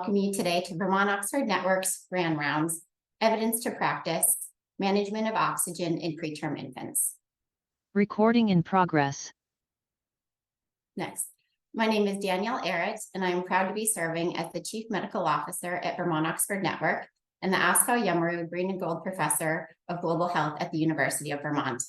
Welcome you today to Vermont Oxford Network's Grand Rounds, Evidence to Practice, Management of Oxygen in Preterm Infants. Recording in progress. Next, my name is Danielle Ehret, and I am proud to be serving as the Chief Medical Officer at Vermont Oxford Network and the Askau Yamaru Green and Gold Professor of Global Health at the University of Vermont.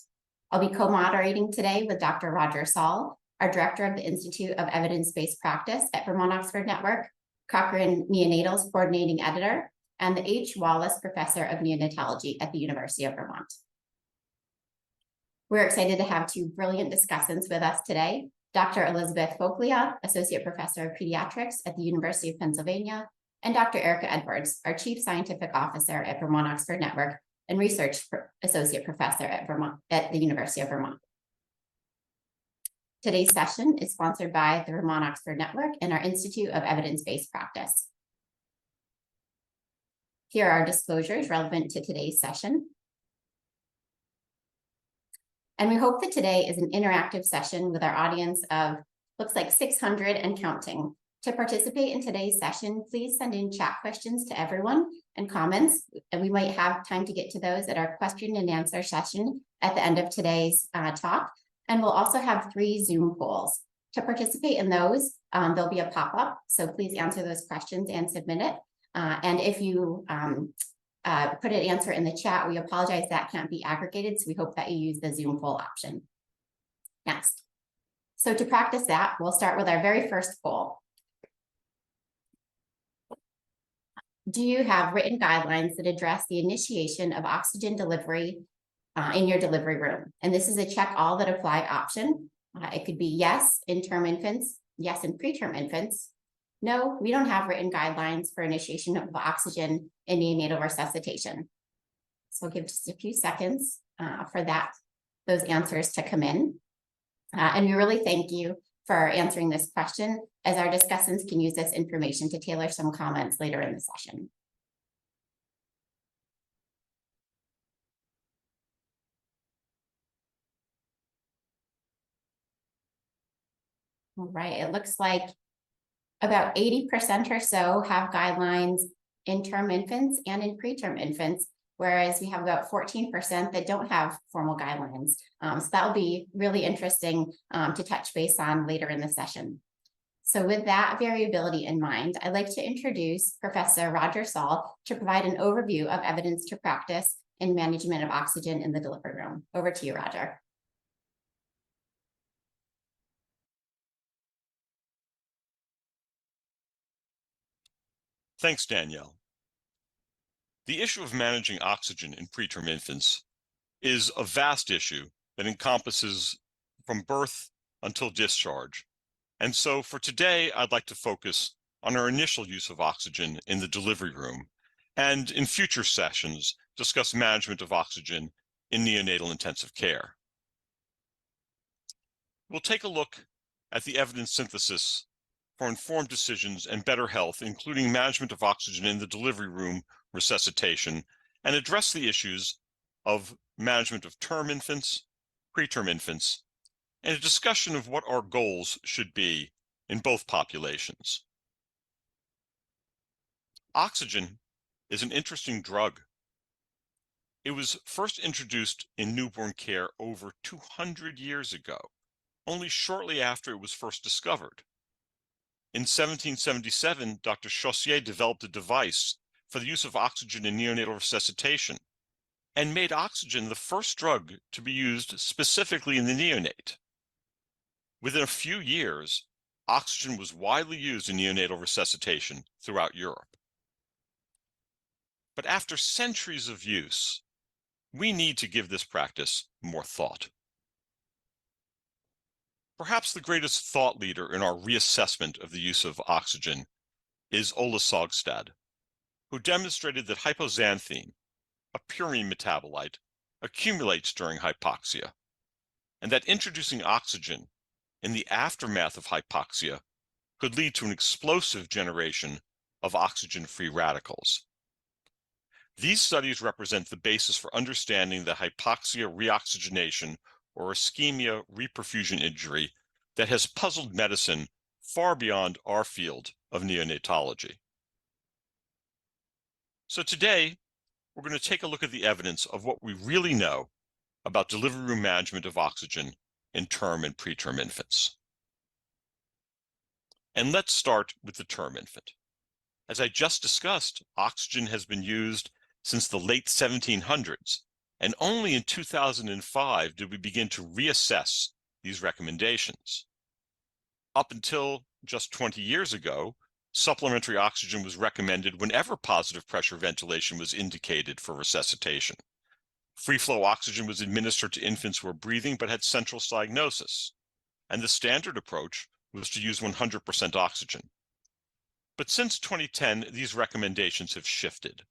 I'll be co-moderating today with Dr. Roger Soll, our Director of the Institute of Evidence-Based Practice at Vermont Oxford Network, Cochrane Neonatal's Coordinating Editor, and the H. Wallace Professor of Neonatology at the University of Vermont. We're excited to have two brilliant discussants with us today, Dr. Elizabeth Folklia, Associate Professor of Pediatrics at the University of Pennsylvania, and Dr. Erica Edwards, our Chief Scientific Officer at Vermont Oxford Network and Research Associate Professor at the University of Vermont. Today's session is sponsored by the Vermont Oxford Network and our Institute of Evidence-Based Practice. Here are our disclosures relevant to today's session. And we hope that today is an interactive session with our audience of, looks like 600 and counting. To participate in today's session, please send in chat questions to everyone and comments, and we might have time to get to those at our question and answer session at the end of today's talk. And we'll also have 3 Zoom polls. To participate in those, there'll be a pop-up, so please answer those questions and submit it. And if you put an answer in the chat, we apologize that can't be aggregated, so we hope that you use the Zoom poll option. Next. So to practice that, we'll start with our very first poll. Do you have written guidelines that address the initiation of oxygen delivery in your delivery room? And this is a check all that apply option. It could be yes in term infants, yes in preterm infants. No, we don't have written guidelines for initiation of oxygen in neonatal resuscitation. So we'll give just a few seconds for those answers to come in. And we really thank you for answering this question, as our discussants can use this information to tailor some comments later in the session. All right, it looks like about 80% or so have guidelines in term infants and in preterm infants, whereas we have about 14% that don't have formal guidelines. So that'll be really interesting to touch base on later in the session. So with that variability in mind, I'd like to introduce Professor Roger Soll to provide an overview of evidence to practice in management of oxygen in the delivery room. Over to you, Roger. Thanks, Danielle. The issue of managing oxygen in preterm infants is a vast issue that encompasses from birth until discharge. And so for today, I'd like to focus on our initial use of oxygen in the delivery room, and in future sessions, discuss management of oxygen in neonatal intensive care. We'll take a look at the evidence synthesis for informed decisions and better health, including management of oxygen in the delivery room resuscitation, and address the issues of management of term infants, preterm infants, and a discussion of what our goals should be in both populations. Oxygen is an interesting drug. It was first introduced in newborn care over 200 years ago, only shortly after it was first discovered. In 1777, Dr. Chaussier developed a device for the use of oxygen in neonatal resuscitation and made oxygen the first drug to be used specifically in the neonate. Within a few years, oxygen was widely used in neonatal resuscitation throughout Europe. But after centuries of use, we need to give this practice more thought. Perhaps the greatest thought leader in our reassessment of the use of oxygen is Ole Sogstad, who demonstrated that hypoxanthine, a purine metabolite, accumulates during hypoxia, and that introducing oxygen in the aftermath of hypoxia could lead to an explosive generation of oxygen-free radicals. These studies represent the basis for understanding the hypoxia reoxygenation or ischemia reperfusion injury that has puzzled medicine far beyond our field of neonatology. So today, we're going to take a look at the evidence of what we really know about delivery room management of oxygen in term and preterm infants. And let's start with the term infant. As I just discussed, oxygen has been used since the late 1700s, and only in 2005 did we begin to reassess these recommendations. Up until just 20 years ago, supplementary oxygen was recommended whenever positive pressure ventilation was indicated for resuscitation. Free flow oxygen was administered to infants who were breathing but had central cyanosis, and the standard approach was to use 100% oxygen. But since 2010, these recommendations have shifted.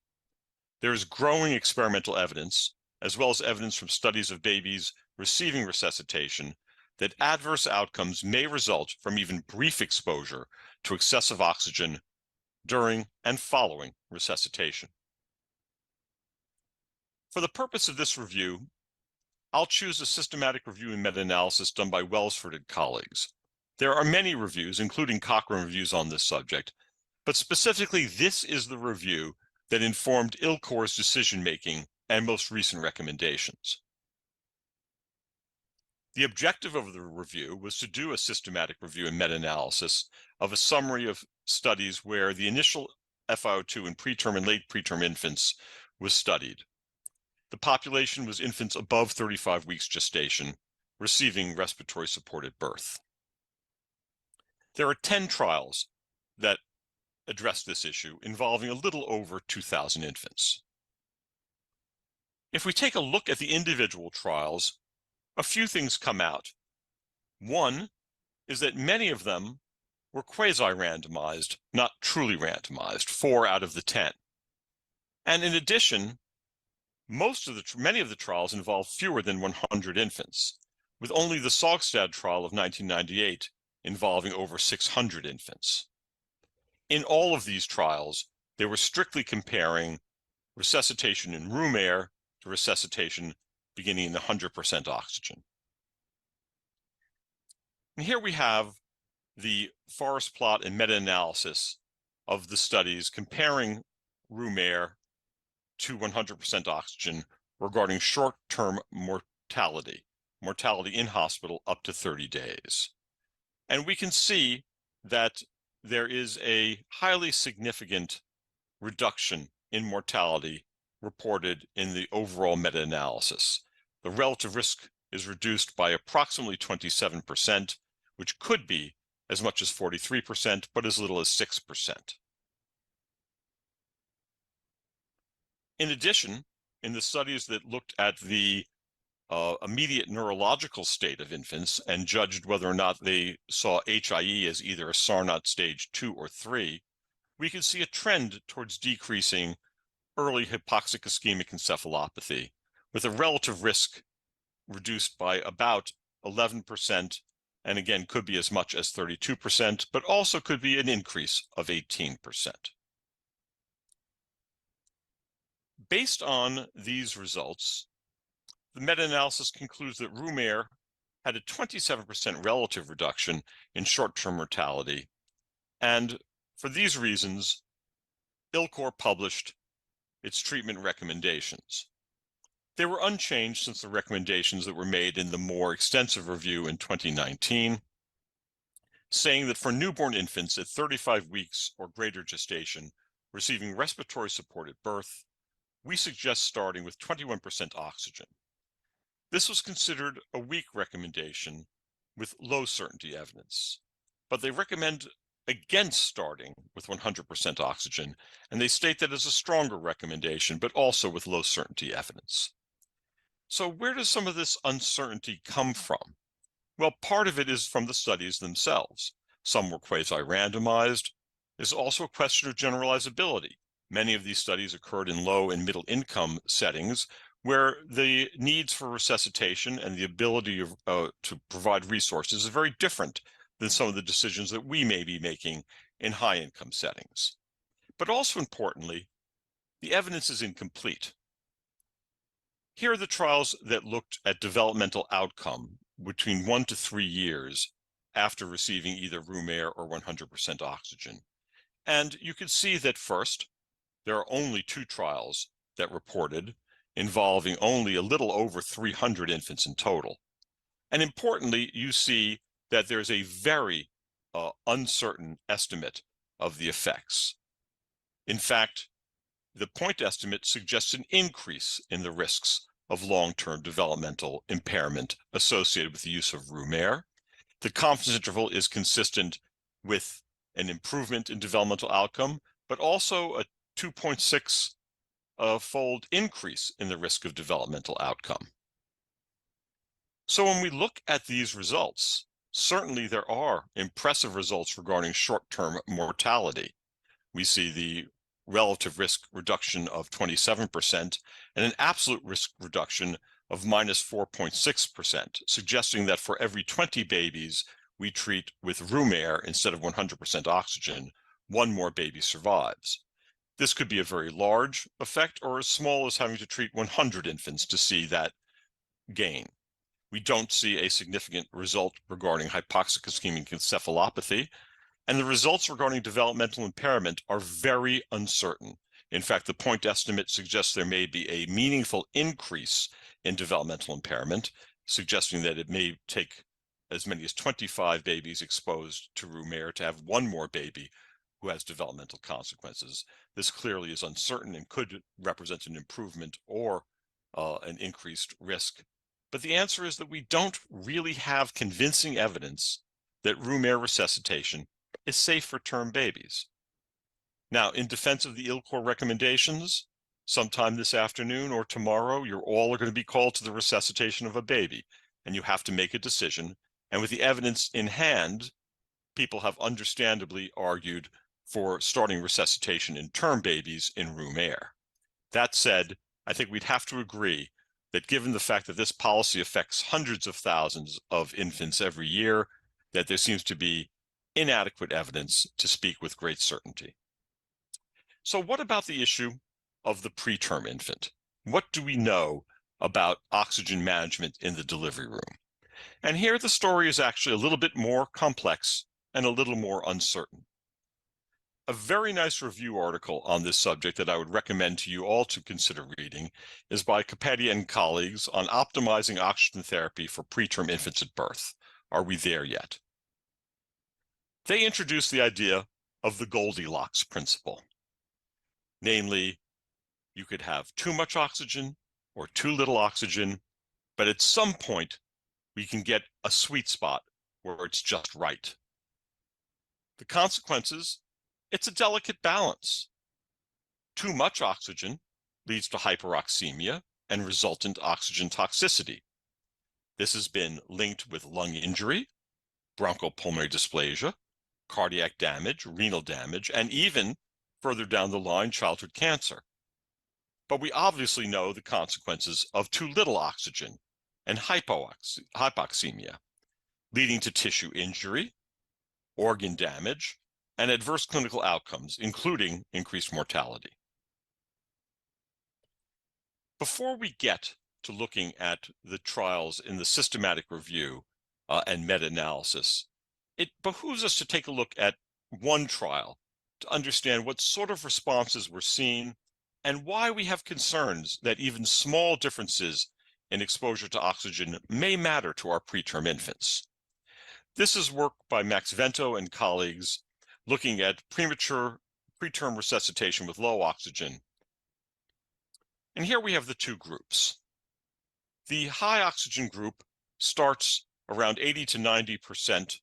There is growing experimental evidence, as well as evidence from studies of babies receiving resuscitation, that adverse outcomes may result from even brief exposure to excessive oxygen during and following resuscitation. For the purpose of this review, I'll choose a systematic review and meta-analysis done by Welsford and colleagues. There are many reviews, including Cochrane reviews on this subject, but specifically this is the review that informed ILCOR's decision-making and most recent recommendations. The objective of the review was to do a systematic review and meta-analysis of a summary of studies where the initial FiO2 in preterm and late preterm infants was studied. The population was infants above 35 weeks gestation, receiving respiratory support at birth. There are 10 trials that address this issue, involving a little over 2,000 infants. If we take a look at the individual trials, a few things come out. One is that many of them were quasi-randomized, not truly randomized, 4 out of the 10. And in addition, many of the trials involved fewer than 100 infants, with only the Sogstad trial of 1998 involving over 600 infants. In all of these trials, they were strictly comparing resuscitation in room air to resuscitation beginning in 100% oxygen. And here we have the forest plot and meta-analysis of the studies comparing room air to 100% oxygen regarding short-term mortality in hospital up to 30 days. And we can see that there is a highly significant reduction in mortality reported in the overall meta-analysis. The relative risk is reduced by approximately 27%, which could be as much as 43%, but as little as 6%. In addition, in the studies that looked at the immediate neurological state of infants and judged whether or not they saw HIE as either a SARNOT stage 2 or 3, we can see a trend towards decreasing early hypoxic ischemic encephalopathy, with a relative risk reduced by about 11%, and again could be as much as 32%, but also could be an increase of 18%. Based on these results, the meta-analysis concludes that room air had a 27% relative reduction in short-term mortality, and for these reasons, ILCOR published its treatment recommendations. They were unchanged since the recommendations that were made in the more extensive review in 2019, saying that for newborn infants at 35 weeks or greater gestation receiving respiratory support at birth, we suggest starting with 21% oxygen. This was considered a weak recommendation with low certainty evidence, but they recommend against starting with 100% oxygen, and they state that as a stronger recommendation, but also with low certainty evidence. So where does some of this uncertainty come from? Well, part of it is from the studies themselves. Some were quasi-randomized. There's also a question of generalizability. Many of these studies occurred in low and middle income settings where the needs for resuscitation and the ability to provide resources is very different than some of the decisions that we may be making in high income settings. But also importantly, the evidence is incomplete. Here are the trials that looked at developmental outcome between 1 to 3 years after receiving either room air or 100% oxygen. And you can see that first, there are only 2 trials that reported, involving only a little over 300 infants in total. And importantly, you see that there's a very uncertain estimate of the effects. In fact, the point estimate suggests an increase in the risks of long-term developmental impairment associated with the use of room air. The confidence interval is consistent with an improvement in developmental outcome, but also a 2.6 fold increase in the risk of developmental outcome. So when we look at these results, certainly there are impressive results regarding short-term mortality. We see the relative risk reduction of 27% and an absolute risk reduction of minus 4.6%, suggesting that for every 20 babies we treat with room air instead of 100% oxygen, 1 more baby survives. This could be a very large effect or as small as having to treat 100 infants to see that gain. We don't see a significant result regarding hypoxic ischemic encephalopathy, and the results regarding developmental impairment are very uncertain. In fact, the point estimate suggests there may be a meaningful increase in developmental impairment, suggesting that it may take as many as 25 babies exposed to room air to have 1 more baby who has developmental consequences. This clearly is uncertain and could represent an improvement or an increased risk. But the answer is that we don't really have convincing evidence that room air resuscitation is safe for term babies. Now, in defense of the ILCOR recommendations, sometime this afternoon or tomorrow, you're all going to be called to the resuscitation of a baby, and you have to make a decision. And with the evidence in hand, people have understandably argued for starting resuscitation in term babies in room air. That said, I think we'd have to agree that given the fact that this policy affects hundreds of thousands of infants every year, that there seems to be inadequate evidence to speak with great certainty. So what about the issue of the preterm infant? What do we know about oxygen management in the delivery room? And here the story is actually a little bit more complex and a little more uncertain. A very nice review article on this subject that I would recommend to you all to consider reading is by Capetti and colleagues on optimizing oxygen therapy for preterm infants at birth. Are we there yet? They introduced the idea of the Goldilocks principle. Namely, you could have too much oxygen or too little oxygen, but at some point we can get a sweet spot where it's just right. The consequences, it's a delicate balance. Too much oxygen leads to hyperoxemia and resultant oxygen toxicity. This has been linked with lung injury, bronchopulmonary dysplasia, cardiac damage, renal damage, and even further down the line, childhood cancer. But we obviously know the consequences of too little oxygen and hypoxemia, leading to tissue injury, organ damage, and adverse clinical outcomes, including increased mortality. Before we get to looking at the trials in the systematic review and meta-analysis, it behooves us to take a look at one trial to understand what sort of responses we're seeing and why we have concerns that even small differences in exposure to oxygen may matter to our preterm infants. This is work by Max Vento and colleagues looking at preterm resuscitation with low oxygen. And here we have the 2 groups. The high oxygen group starts around 80 to 90%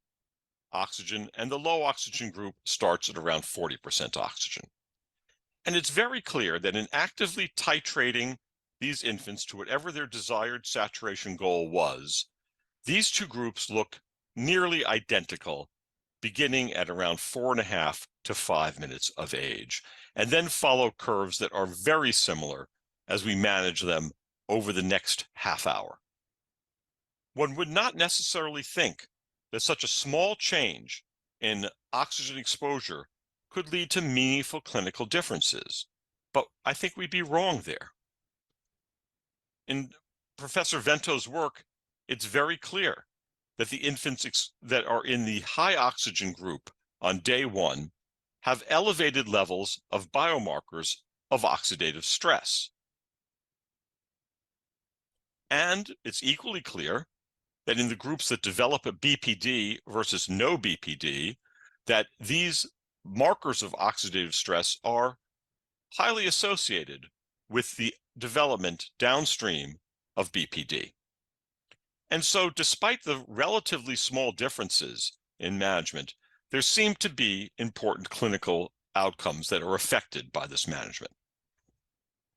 oxygen, and the low oxygen group starts at around 40% oxygen. And it's very clear that in actively titrating these infants to whatever their desired saturation goal was, these 2 groups look nearly identical, beginning at around 4.5 to 5 minutes of age, and then follow curves that are very similar as we manage them over the next half hour. One would not necessarily think that such a small change in oxygen exposure could lead to meaningful clinical differences, but I think we'd be wrong there. In Professor Vento's work, it's very clear that the infants that are in the high oxygen group on day 1 have elevated levels of biomarkers of oxidative stress. And it's equally clear that in the groups that develop a BPD versus no BPD, that these markers of oxidative stress are highly associated with the development downstream of BPD. And so despite the relatively small differences in management, there seem to be important clinical outcomes that are affected by this management.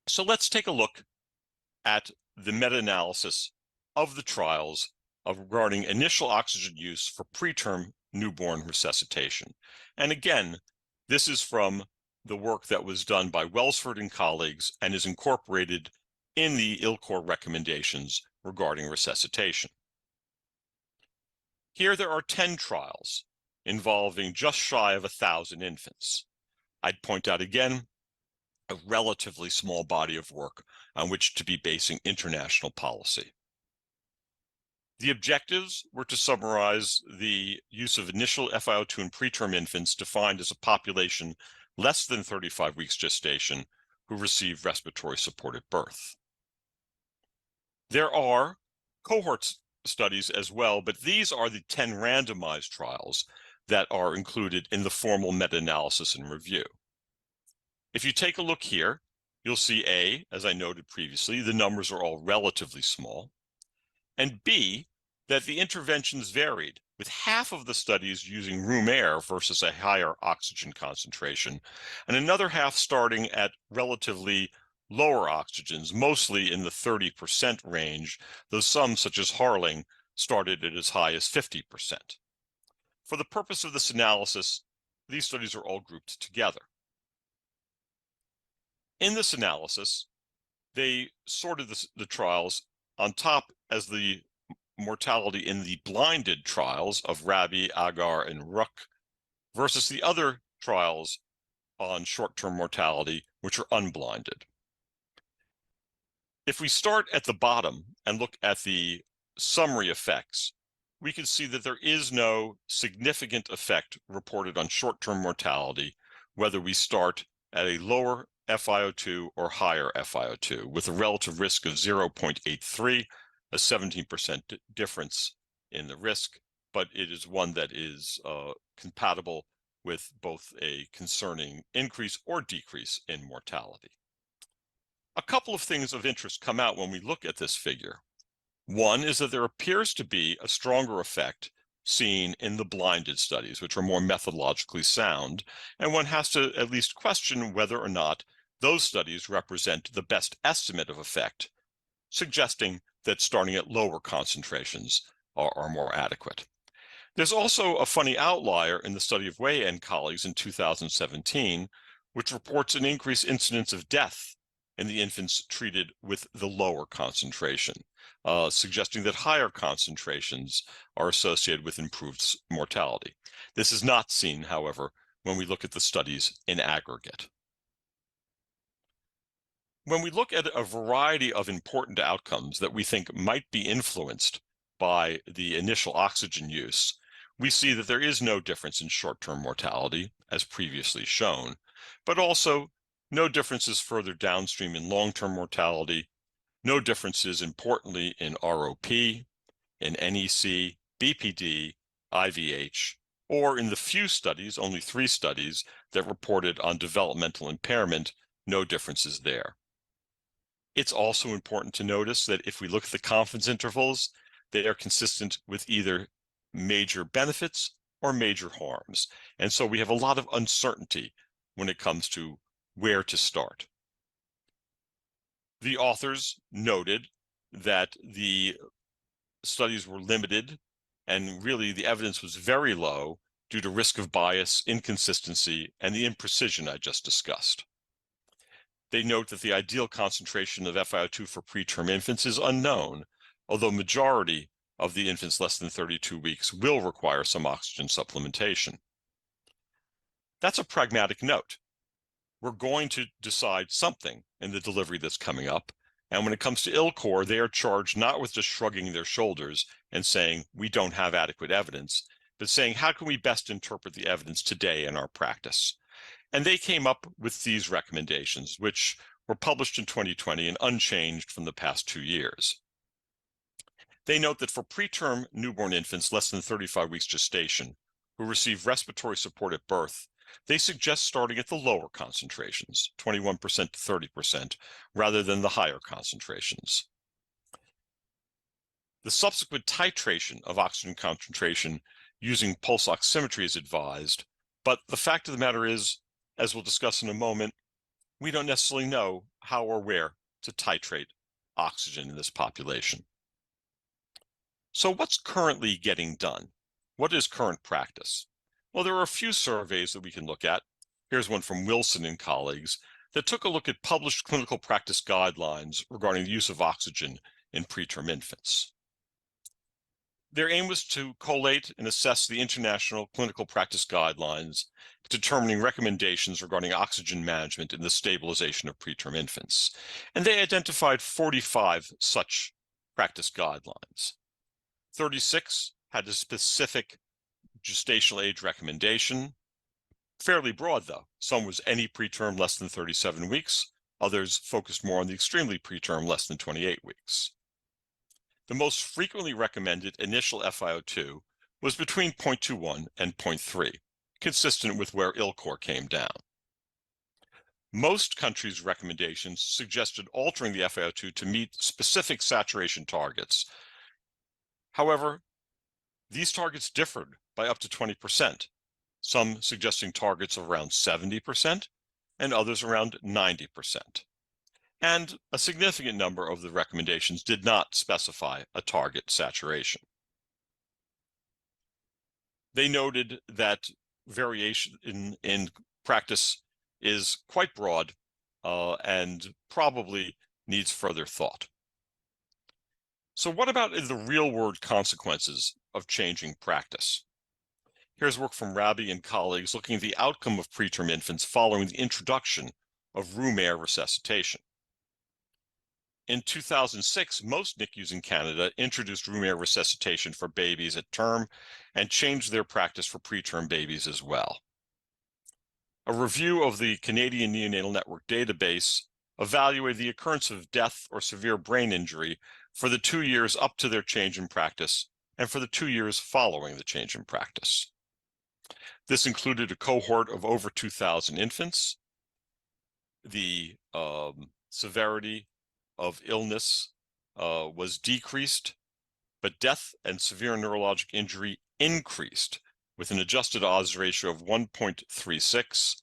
So let's take a look at the meta-analysis of the trials regarding initial oxygen use for preterm newborn resuscitation. And again, this is from the work that was done by Welsford and colleagues and is incorporated in the ILCOR recommendations regarding resuscitation. Here there are 10 trials involving just shy of 1,000 infants. I'd point out again a relatively small body of work on which to be basing international policy. The objectives were to summarize the use of initial FiO2 in preterm infants defined as a population less than 35 weeks gestation who received respiratory support at birth. There are cohort studies as well, but these are the 10 randomized trials that are included in the formal meta-analysis and review. If you take a look here, you'll see A, as I noted previously, the numbers are all relatively small, and B, that the interventions varied, with half of the studies using room air versus a higher oxygen concentration, and another half starting at relatively lower oxygens, mostly in the 30% range, though some, such as Harling, started at as high as 50%. For the purpose of this analysis, these studies are all grouped together. In this analysis, they sorted the trials on top as the mortality in the blinded trials of Rabi, Agar, and Rook versus the other trials on short-term mortality, which are unblinded. If we start at the bottom and look at the summary effects, we can see that there is no significant effect reported on short-term mortality, whether we start at a lower FiO2 or higher FiO2, with a relative risk of 0.83, a 17% difference in the risk, but it is one that is compatible with both a concerning increase or decrease in mortality. A couple of things of interest come out when we look at this figure. One is that there appears to be a stronger effect seen in the blinded studies, which are more methodologically sound, and one has to at least question whether or not those studies represent the best estimate of effect, suggesting that starting at lower concentrations are more adequate. There's also a funny outlier in the study of Wei and colleagues in 2017, which reports an increased incidence of death in the infants treated with the lower concentration, suggesting that higher concentrations are associated with improved mortality. This is not seen, however, when we look at the studies in aggregate. When we look at a variety of important outcomes that we think might be influenced by the initial oxygen use, we see that there is no difference in short-term mortality, as previously shown, but also no differences further downstream in long-term mortality, no differences, importantly, in ROP, in NEC, BPD, IVH, or in the few studies, only 3 studies, that reported on developmental impairment, no differences there. It's also important to notice that if we look at the confidence intervals, they are consistent with either major benefits or major harms. And so we have a lot of uncertainty when it comes to where to start. The authors noted that the studies were limited and really the evidence was very low due to risk of bias, inconsistency, and the imprecision I just discussed. They note that the ideal concentration of FiO2 for preterm infants is unknown, although majority of the infants less than 32 weeks will require some oxygen supplementation. That's a pragmatic note. We're going to decide something in the delivery that's coming up, and when it comes to ILCOR, they are charged not with just shrugging their shoulders and saying, we don't have adequate evidence, but saying, how can we best interpret the evidence today in our practice? And they came up with these recommendations, which were published in 2020 and unchanged from the past 2 years. They note that for preterm newborn infants less than 35 weeks gestation who receive respiratory support at birth, they suggest starting at the lower concentrations, 21% to 30%, rather than the higher concentrations. The subsequent titration of oxygen concentration using pulse oximetry is advised, but the fact of the matter is, as we'll discuss in a moment, we don't necessarily know how or where to titrate oxygen in this population. So what's currently getting done? What is current practice? Well, there are a few surveys that we can look at. Here's one from Wilson and colleagues that took a look at published clinical practice guidelines regarding the use of oxygen in preterm infants. Their aim was to collate and assess the international clinical practice guidelines, determining recommendations regarding oxygen management in the stabilization of preterm infants. And they identified 45 such practice guidelines. 36 had a specific gestational age recommendation, fairly broad though. Some was any preterm less than 37 weeks, others focused more on the extremely preterm less than 28 weeks. The most frequently recommended initial FiO2 was between 0.21 and 0.3, consistent with where ILCOR came down. Most countries' recommendations suggested altering the FiO2 to meet specific saturation targets. However, these targets differed by up to 20%, some suggesting targets of around 70% and others around 90%. And a significant number of the recommendations did not specify a target saturation. They noted that variation in practice is quite broad and probably needs further thought. So what about the real-world consequences of changing practice? Here's work from Rabi and colleagues looking at the outcome of preterm infants following the introduction of room air resuscitation. In 2006, most NICUs in Canada introduced room air resuscitation for babies at term and changed their practice for preterm babies as well. A review of the Canadian Neonatal Network database evaluated the occurrence of death or severe brain injury for the 2 years up to their change in practice and for the 2 years following the change in practice. This included a cohort of over 2,000 infants. The severity of illness was decreased, but death and severe neurologic injury increased with an adjusted odds ratio of 1.36.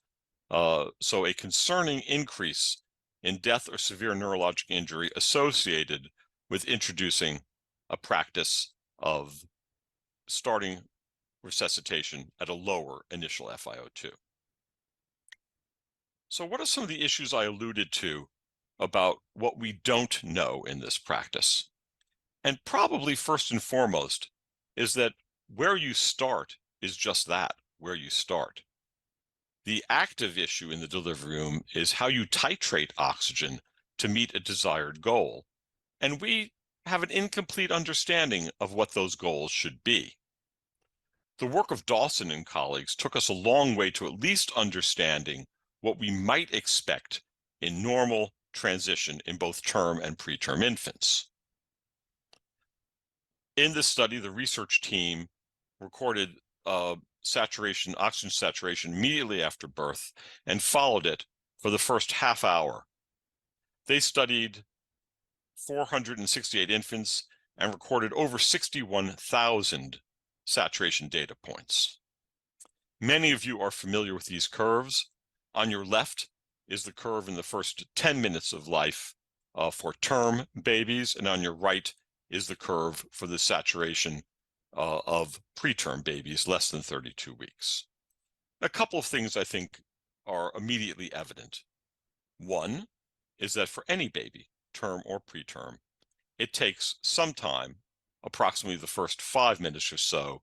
So a concerning increase in death or severe neurologic injury associated with introducing a practice of starting resuscitation at a lower initial FiO2. So what are some of the issues I alluded to about what we don't know in this practice? And probably first and foremost is that where you start is just that, where you start. The active issue in the delivery room is how you titrate oxygen to meet a desired goal. And we have an incomplete understanding of what those goals should be. The work of Dawson and colleagues took us a long way to at least understanding what we might expect in normal transition in both term and preterm infants. In this study, the research team recorded oxygen saturation immediately after birth and followed it for the first half hour. They studied 468 infants and recorded over 61,000 saturation data points. Many of you are familiar with these curves. On your left is the curve in the first 10 minutes of life for term babies, and on your right is the curve for the saturation of preterm babies less than 32 weeks. A couple of things I think are immediately evident. One is that for any baby, term or preterm, it takes some time, approximately the first 5 minutes or so,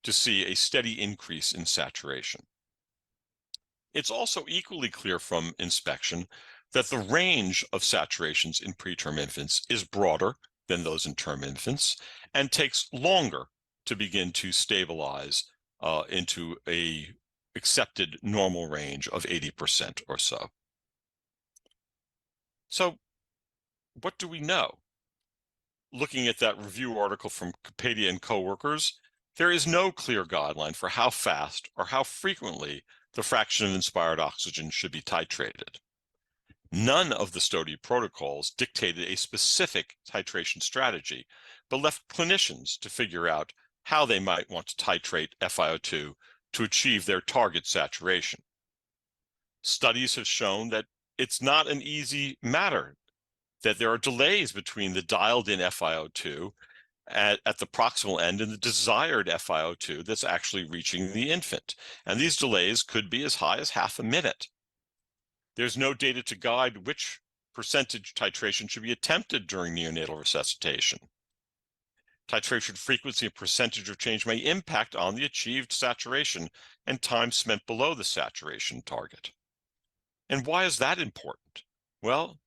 to see a steady increase in saturation. It's also equally clear from inspection that the range of saturations in preterm infants is broader than those in term infants and takes longer to begin to stabilize into a accepted normal range of 80% or so. So what do we know? Looking at that review article from Kapadia and coworkers, there is no clear guideline for how fast or how frequently the fraction of inspired oxygen should be titrated. None of the study protocols dictated a specific titration strategy, but left clinicians to figure out how they might want to titrate FiO2 to achieve their target saturation. Studies have shown that it's not an easy matter, that there are delays between the dialed-in FiO2 at the proximal end and the desired FiO2 that's actually reaching the infant. And these delays could be as high as half a minute. There's no data to guide which percentage titration should be attempted during neonatal resuscitation. Titration frequency and percentage of change may impact on the achieved saturation and time spent below the saturation target. And why is that important? Well,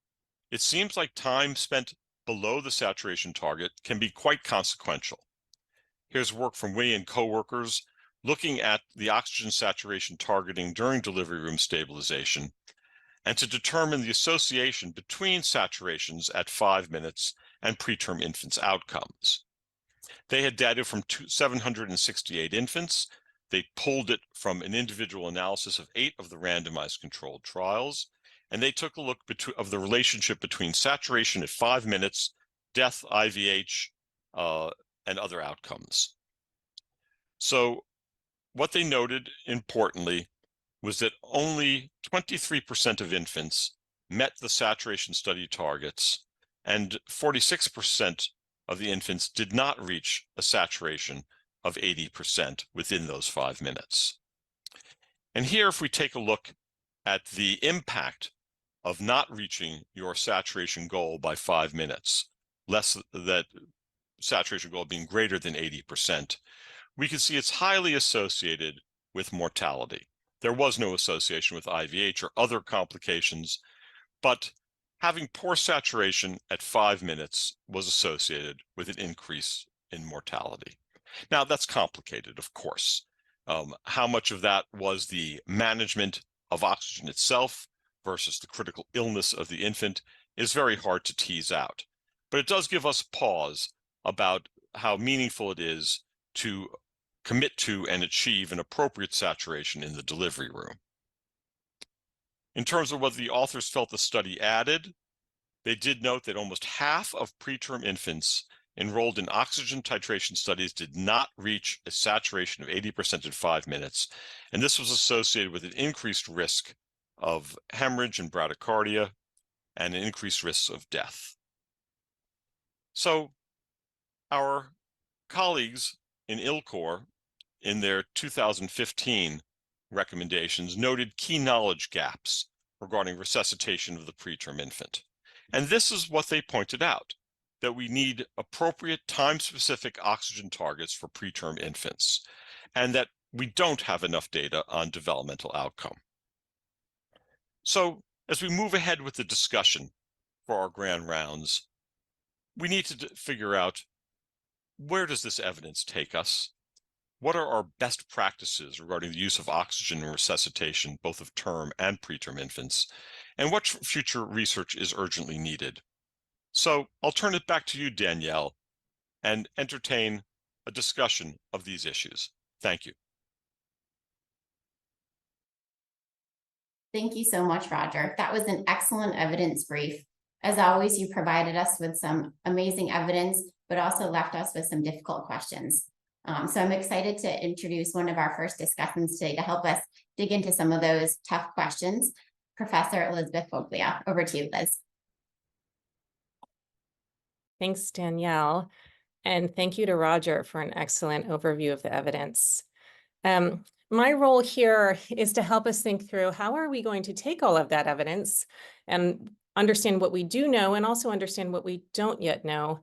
it seems like time spent below the saturation target can be quite consequential. Here's work from Wei and coworkers looking at the oxygen saturation targeting during delivery room stabilization and to determine the association between saturations at 5 minutes and preterm infants' outcomes. They had data from 768 infants. They pulled it from an individual analysis of 8 of the randomized controlled trials, and they took a look of the relationship between saturation at 5 minutes, death, IVH, and other outcomes. So what they noted, importantly, was that only 23% of infants met the saturation study targets, and 46% of the infants did not reach a saturation of 80% within those 5 minutes. And here, if we take a look at the impact of not reaching your saturation goal by 5 minutes, that saturation goal being greater than 80%, we can see it's highly associated with mortality. There was no association with IVH or other complications, but having poor saturation at 5 minutes was associated with an increase in mortality. Now, that's complicated, of course. How much of that was the management of oxygen itself versus the critical illness of the infant is very hard to tease out. But it does give us pause about how meaningful it is to commit to and achieve an appropriate saturation in the delivery room. In terms of what the authors felt the study added, they did note that almost half of preterm infants enrolled in oxygen titration studies did not reach a saturation of 80% in 5 minutes, and this was associated with an increased risk of hemorrhage and bradycardia and an increased risk of death. So our colleagues in ILCOR, in their 2015 recommendations, noted key knowledge gaps regarding resuscitation of the preterm infant. And this is what they pointed out, that we need appropriate time-specific oxygen targets for preterm infants, and that we don't have enough data on developmental outcome. So as we move ahead with the discussion for our grand rounds, we need to figure out, where does this evidence take us? What are our best practices regarding the use of oxygen in resuscitation, both of term and preterm infants? And what future research is urgently needed? So I'll turn it back to you, Danielle, and entertain a discussion of these issues. Thank you. Thank you so much, Roger. That was an excellent evidence brief. As always, you provided us with some amazing evidence, but also left us with some difficult questions. So I'm excited to introduce one of our first discussants today to help us dig into some of those tough questions. Professor Elizabeth Foglia, over to you, Liz. Thanks, Danielle. And thank you to Roger for an excellent overview of the evidence. My role here is to help us think through, how are we going to take all of that evidence and understand what we do know and also understand what we don't yet know,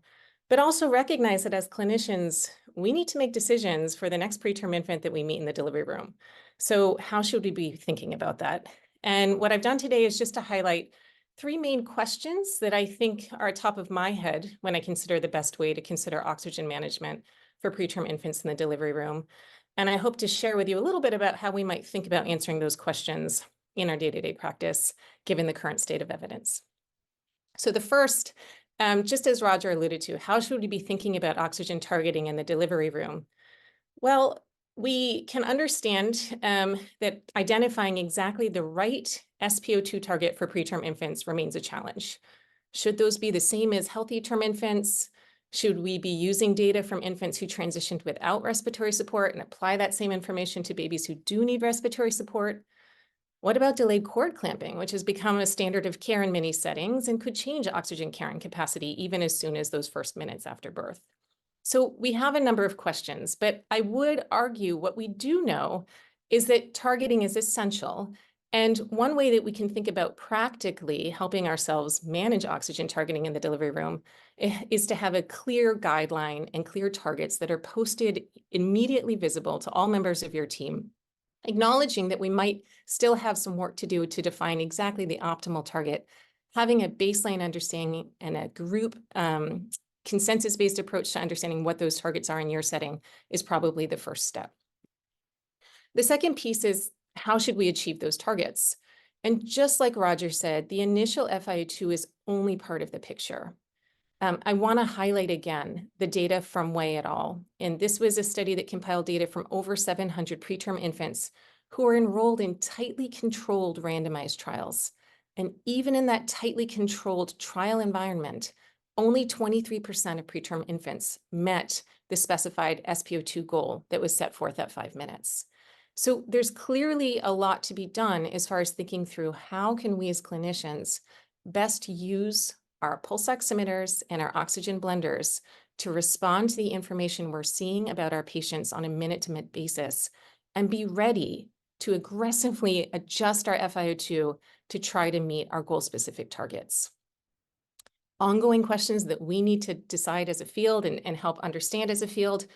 but also recognize that as clinicians, we need to make decisions for the next preterm infant that we meet in the delivery room. So how should we be thinking about that? And what I've done today is just to highlight 3 main questions that I think are top of my head when I consider the best way to consider oxygen management for preterm infants in the delivery room. And I hope to share with you a little bit about how we might think about answering those questions in our day-to-day practice, given the current state of evidence. So the first, just as Roger alluded to, how should we be thinking about oxygen targeting in the delivery room? Well, we can understand that identifying exactly the right SpO2 target for preterm infants remains a challenge. Should those be the same as healthy term infants? Should we be using data from infants who transitioned without respiratory support and apply that same information to babies who do need respiratory support? What about delayed cord clamping, which has become a standard of care in many settings and could change oxygen carrying capacity even as soon as those first minutes after birth? So we have a number of questions, but I would argue what we do know is that targeting is essential. And one way that we can think about practically helping ourselves manage oxygen targeting in the delivery room is to have a clear guideline and clear targets that are posted immediately visible to all members of your team, acknowledging that we might still have some work to do to define exactly the optimal target, having a baseline understanding and a group consensus-based approach to understanding what those targets are in your setting is probably the first step. The second piece is, how should we achieve those targets? And just like Roger said, the initial FiO2 is only part of the picture. I want to highlight again the data from Wei et al. And this was a study that compiled data from over 700 preterm infants who were enrolled in tightly controlled randomized trials. And even in that tightly controlled trial environment, only 23% of preterm infants met the specified SpO2 goal that was set forth at 5 minutes. So there's clearly a lot to be done as far as thinking through how can we as clinicians best use our pulse oximeters and our oxygen blenders to respond to the information we're seeing about our patients on a minute-to-minute basis and be ready to aggressively adjust our FiO2 to try to meet our goal-specific targets. Ongoing questions that we need to decide as a field and help understand as a field.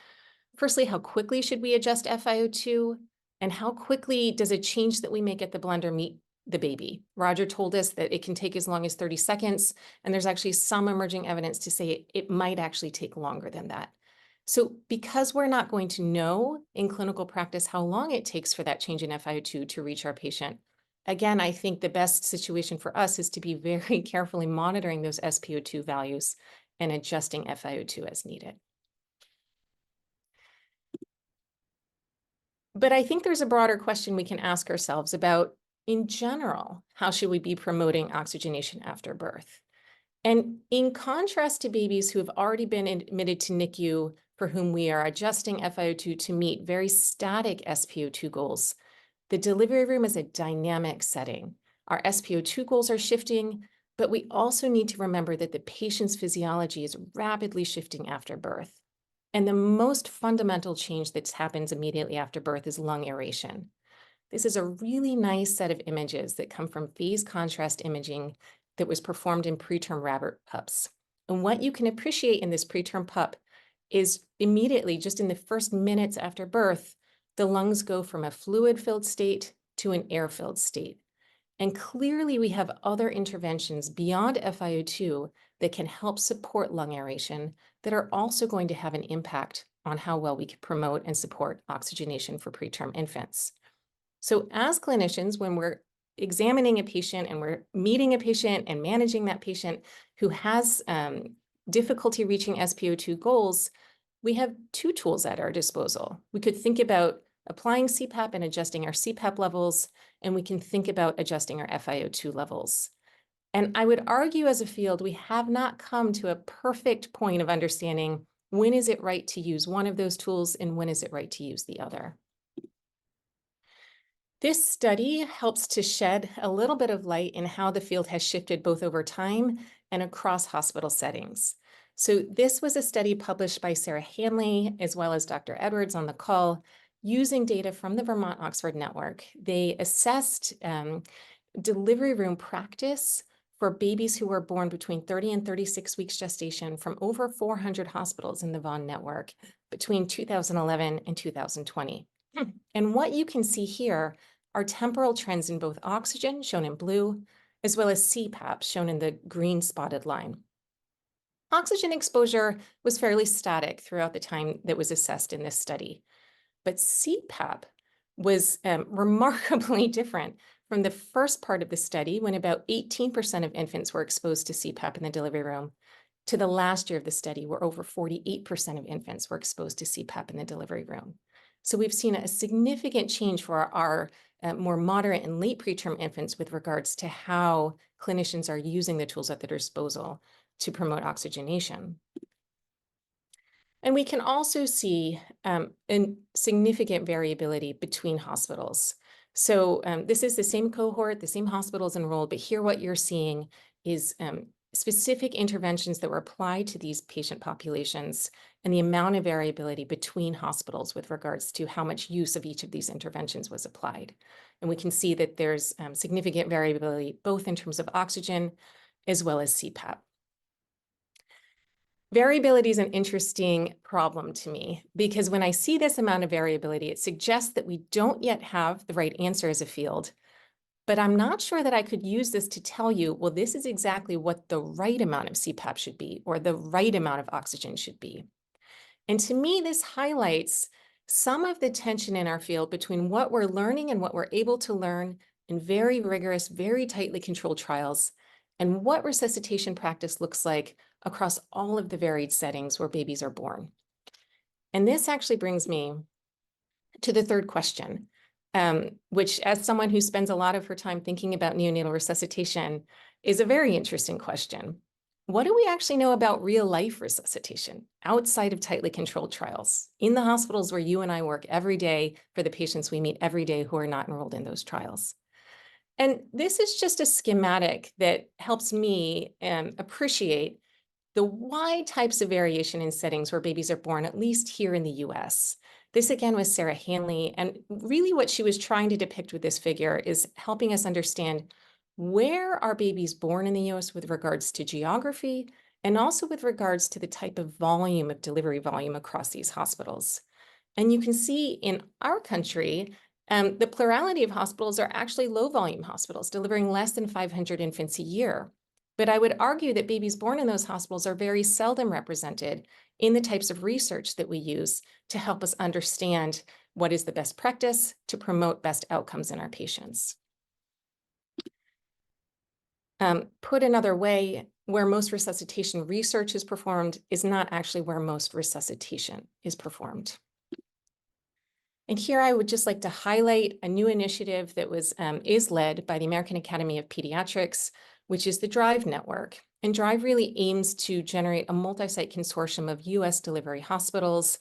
Firstly, how quickly should we adjust FiO2? And how quickly does a change that we make at the blender meet the baby? Roger told us that it can take as long as 30 seconds, and there's actually some emerging evidence to say it might actually take longer than that. So because we're not going to know in clinical practice how long it takes for that change in FiO2 to reach our patient, again, I think the best situation for us is to be very carefully monitoring those SpO2 values and adjusting FiO2 as needed. But I think there's a broader question we can ask ourselves about, in general, how should we be promoting oxygenation after birth? And in contrast to babies who have already been admitted to NICU for whom we are adjusting FiO2 to meet very static SpO2 goals, the delivery room is a dynamic setting. Our SpO2 goals are shifting, but we also need to remember that the patient's physiology is rapidly shifting after birth. And the most fundamental change that happens immediately after birth is lung aeration. This is a really nice set of images that come from phase contrast imaging that was performed in preterm rabbit pups. And what you can appreciate in this preterm pup is immediately, just in the first minutes after birth, the lungs go from a fluid-filled state to an air-filled state. And clearly we have other interventions beyond FiO2 that can help support lung aeration that are also going to have an impact on how well we can promote and support oxygenation for preterm infants. So as clinicians, when we're examining a patient and we're meeting a patient and managing that patient who has difficulty reaching SpO2 goals, we have two tools at our disposal. We could think about applying CPAP and adjusting our CPAP levels, and we can think about adjusting our FiO2 levels. And I would argue as a field, we have not come to a perfect point of understanding when is it right to use one of those tools and when is it right to use the other. This study helps to shed a little bit of light in how the field has shifted both over time and across hospital settings. So this was a study published by Sarah Hanley, as well as Dr. Edwards on the call, using data from the Vermont-Oxford network. They assessed delivery room practice for babies who were born between 30 and 36 weeks gestation from over 400 hospitals in the VON network between 2011 and 2020. And what you can see here are temporal trends in both oxygen, shown in blue, as well as CPAP, shown in the green spotted line. Oxygen exposure was fairly static throughout the time that was assessed in this study. but CPAP was remarkably different from the first part of the study, when about 18% of infants were exposed to CPAP in the delivery room, to the last year of the study, where over 48% of infants were exposed to CPAP in the delivery room. So we've seen a significant change for our more moderate and late preterm infants with regards to how clinicians are using the tools at their disposal to promote oxygenation. And we can also see a significant variability between hospitals. So this is the same cohort, the same hospitals enrolled, but here what you're seeing is specific interventions that were applied to these patient populations and the amount of variability between hospitals with regards to how much use of each of these interventions was applied. And we can see that there's significant variability, both in terms of oxygen as well as CPAP. Variability is an interesting problem to me, because when I see this amount of variability, it suggests that we don't yet have the right answer as a field. But I'm not sure that I could use this to tell you, well, this is exactly what the right amount of CPAP should be, or the right amount of oxygen should be. And to me, this highlights some of the tension in our field between what we're learning and what we're able to learn in very rigorous, very tightly controlled trials, and what resuscitation practice looks like across all of the varied settings where babies are born. And this actually brings me to the third question, which, as someone who spends a lot of her time thinking about neonatal resuscitation, is a very interesting question. What do we actually know about real life resuscitation outside of tightly controlled trials, in the hospitals where you and I work every day for the patients we meet every day who are not enrolled in those trials? And this is just a schematic that helps me appreciate the wide types of variation in settings where babies are born, at least here in the US. This again was Sarah Hanley, and really what she was trying to depict with this figure is helping us understand where are babies born in the US with regards to geography, and also with regards to the type of volume of delivery volume across these hospitals. And you can see in our country, the plurality of hospitals are actually low volume hospitals, delivering less than 500 infants a year. But I would argue that babies born in those hospitals are very seldom represented in the types of research that we use to help us understand what is the best practice to promote best outcomes in our patients. Put another way, where most resuscitation research is performed is not actually where most resuscitation is performed. And here I would just like to highlight a new initiative that is led by the American Academy of Pediatrics, which is the DRIVE network. And DRIVE really aims to generate a multi-site consortium of US delivery hospitals,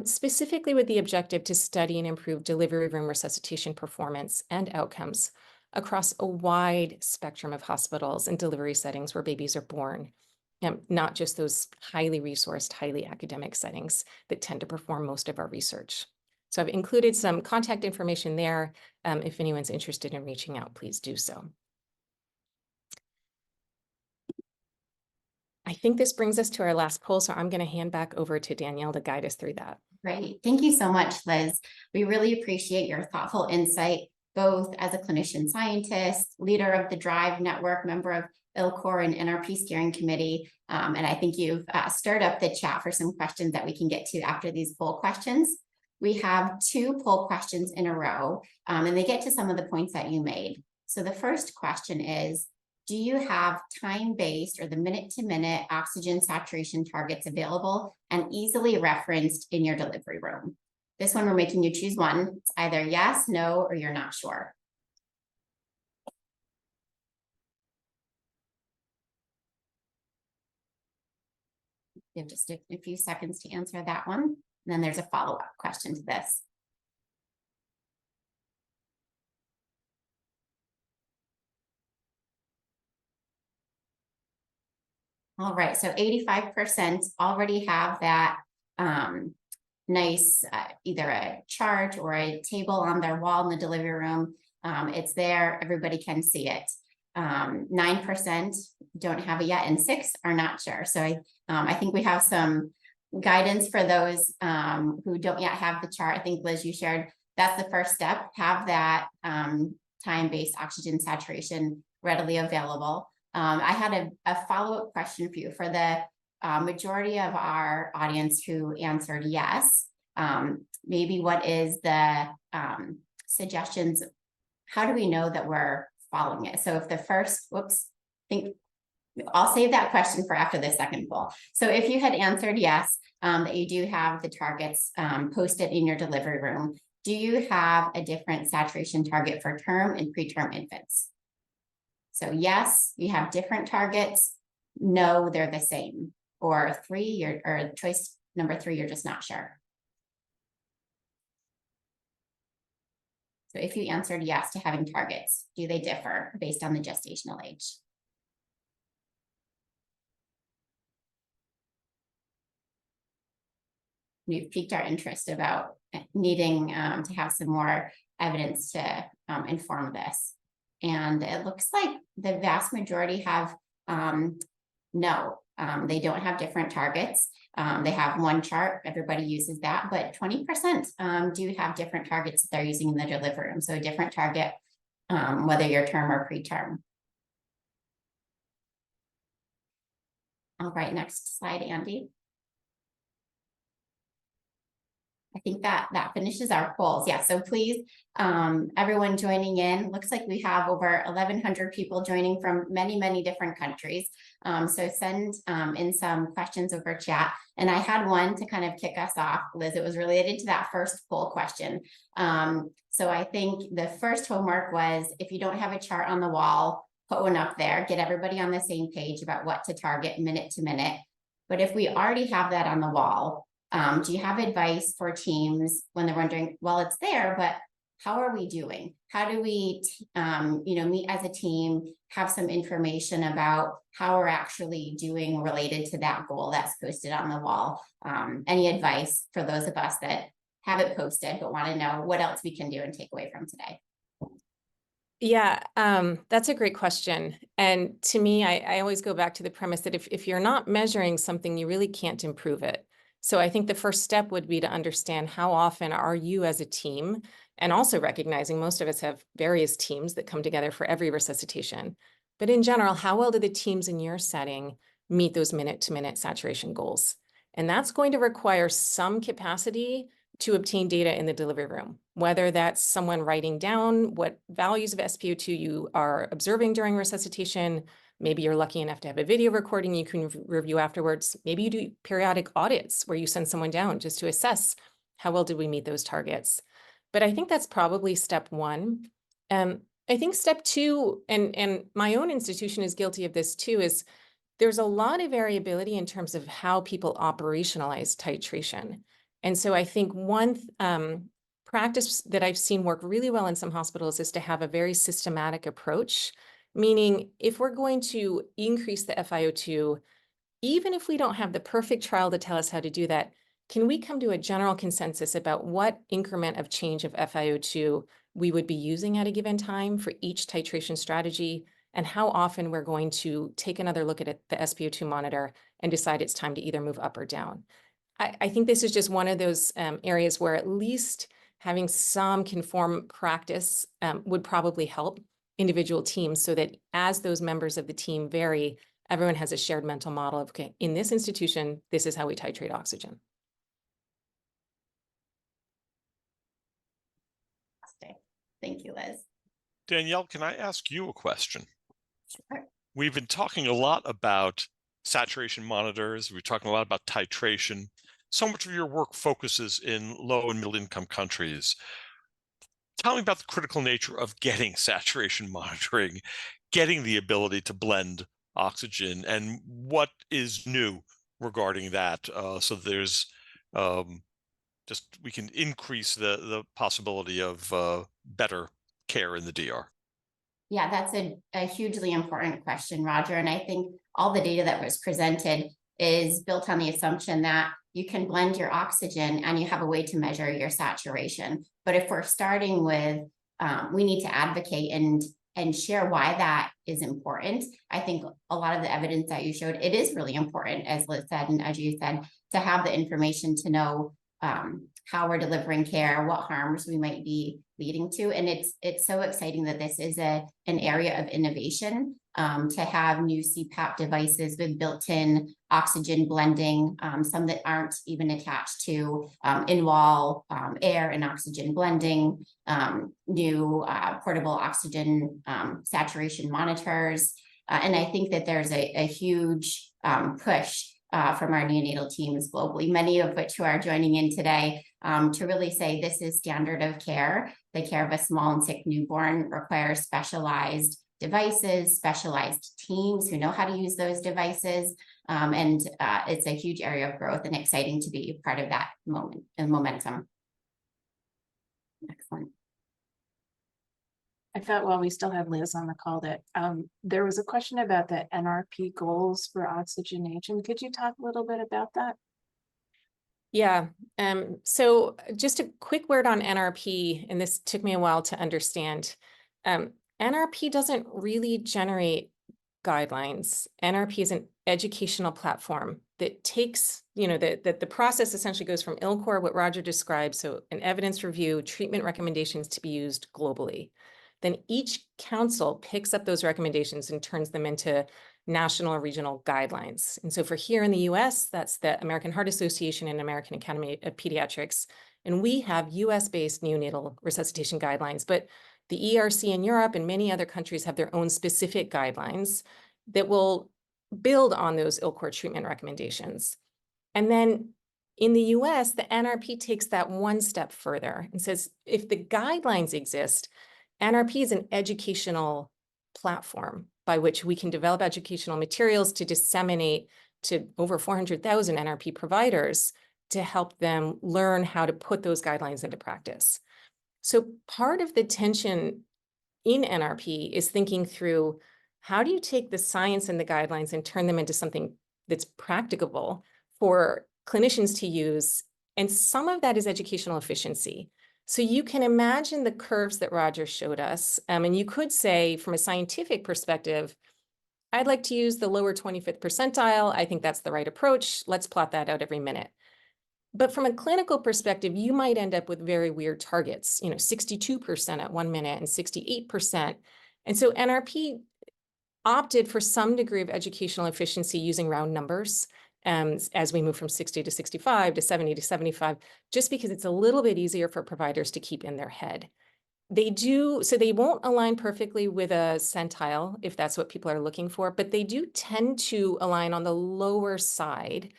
specifically with the objective to study and improve delivery room resuscitation performance and outcomes across a wide spectrum of hospitals and delivery settings where babies are born, not just those highly resourced, highly academic settings that tend to perform most of our research. So I've included some contact information there. If anyone's interested in reaching out, please do so. I think this brings us to our last poll, so I'm going to hand back over to Danielle to guide us through that. Great. Thank you so much, Liz. We really appreciate your thoughtful insight, both as a clinician scientist, leader of the DRIVE network, member of ILCOR and NRP steering committee. And I think you've stirred up the chat for some questions that we can get to after these poll questions. We have 2 poll questions in a row, and they get to some of the points that you made. So the first question is, do you have time-based or the minute-to-minute oxygen saturation targets available and easily referenced in your delivery room? This one, we're making you choose one. It's either yes, no, or you're not sure. You have just a few seconds to answer that one. And then there's a follow-up question to this. All right, so 85% already have that nice, either a chart or a table on their wall in the delivery room. It's there, everybody can see it. 9% don't have it yet, and 6 are not sure. So I think we have some guidance for those who don't yet have the chart. I think, Liz, you shared that's the first step, have that time-based oxygen saturation readily available. I had a follow-up question for you. For the majority of our audience who answered yes, maybe what is the suggestions? How do we know that we're following it? So if the first, I'll save that question for after the second poll. So if you had answered yes, that you do have the targets posted in your delivery room, do you have a different saturation target for term and preterm infants? So yes, you have different targets. No, they're the same. Or or choice number 3, you're just not sure. So if you answered yes to having targets, do they differ based on the gestational age? We've piqued our interest about needing to have some more evidence to inform this. And it looks like the vast majority have no, they don't have different targets. They have one chart, everybody uses that, but 20% do have different targets that they're using in the delivery room. So a different target, whether you're term or preterm. All right, next slide, Andy. I think that finishes our polls. Yeah, so please, everyone joining in. Looks like we have over 1,100 people joining from many, many different countries. So send in some questions over chat. And I had one to kind of kick us off, Liz. It was related to that first poll question. So I think the first homework was, if you don't have a chart on the wall, put one up there, get everybody on the same page about what to target minute to minute. But if we already have that on the wall, do you have advice for teams when they're wondering, well, it's there, but how are we doing? How do we, meet as a team, have some information about how we're actually doing related to that goal that's posted on the wall? Any advice for those of us that have it posted, but want to know what else we can do and take away from today? Yeah, that's a great question. And to me, I always go back to the premise that if you're not measuring something, you really can't improve it. So I think the first step would be to understand how often are you as a team, and also recognizing most of us have various teams that come together for every resuscitation. But in general, how well do the teams in your setting meet those minute-to-minute saturation goals? And that's going to require some capacity to obtain data in the delivery room, whether that's someone writing down what values of SpO2 you are observing during resuscitation. Maybe you're lucky enough to have a video recording you can review afterwards. Maybe you do periodic audits where you send someone down just to assess how well did we meet those targets. But I think that's probably step 1. I think step 2, and my own institution is guilty of this too, is there's a lot of variability in terms of how people operationalize titration. And so I think one practice that I've seen work really well in some hospitals is to have a very systematic approach. Meaning, if we're going to increase the FiO2, even if we don't have the perfect trial to tell us how to do that, can we come to a general consensus about what increment of change of FiO2 we would be using at a given time for each titration strategy, and how often we're going to take another look at the SpO2 monitor and decide it's time to either move up or down? I think this is just one of those areas where at least having some conform practice would probably help individual teams, so that as those members of the team vary, everyone has a shared mental model of, okay, in this institution, this is how we titrate oxygen. Thank you, Liz. Danielle, can I ask you a question? Sure. We've been talking a lot about saturation monitors. We're talking a lot about titration. So much of your work focuses in low and middle income countries. Tell me about the critical nature of getting saturation monitoring, getting the ability to blend oxygen, and what is new regarding that, so there's we can increase the possibility of better care in the DR. Yeah, that's a hugely important question, Roger. And I think all the data that was presented is built on the assumption that you can blend your oxygen and you have a way to measure your saturation. But if we're starting with, we need to advocate and share why that is important. I think a lot of the evidence that you showed, it is really important, as Liz said, and as you said, to have the information to know how we're delivering care, what harms we might be leading to. And it's so exciting that this is an area of innovation to have new CPAP devices with built-in oxygen blending, some that aren't even attached to in-wall air and oxygen blending, new portable oxygen saturation monitors. And I think that there's a huge push from our neonatal teams globally, many of which who are joining in today, to really say this is standard of care. The care of a small and sick newborn requires specialized devices, specialized teams who know how to use those devices. And it's a huge area of growth and exciting to be part of that moment and momentum. Excellent. I thought while we still have Liz on the call that there was a question about the NRP goals for oxygenation. Could you talk a little bit about that? Yeah, so just a quick word on NRP, and this took me a while to understand. NRP doesn't really generate guidelines. NRP is an educational platform that takes, that the process essentially goes from ILCOR, what Roger described, so an evidence review, treatment recommendations to be used globally. Then each council picks up those recommendations and turns them into national or regional guidelines. And so for here in the US, that's the American Heart Association and American Academy of Pediatrics. And we have US-based neonatal resuscitation guidelines, but the ERC in Europe and many other countries have their own specific guidelines that will build on those ILCOR treatment recommendations. And then in the US, the NRP takes that one step further and says, if the guidelines exist, NRP is an educational platform by which we can develop educational materials to disseminate to over 400,000 NRP providers to help them learn how to put those guidelines into practice. So part of the tension in NRP is thinking through, how do you take the science and the guidelines and turn them into something that's practicable for clinicians to use? And some of that is educational efficiency. So you can imagine the curves that Roger showed us. And you could say from a scientific perspective, I'd like to use the lower 25th percentile. I think that's the right approach. Let's plot that out every minute. But from a clinical perspective, you might end up with very weird targets, 62% at 1 minute and 68%. And so NRP opted for some degree of educational efficiency using round numbers as we move from 60 to 65 to 70 to 75, just because it's a little bit easier for providers to keep in their head. So they won't align perfectly with a centile if that's what people are looking for, but they do tend to align on the lower side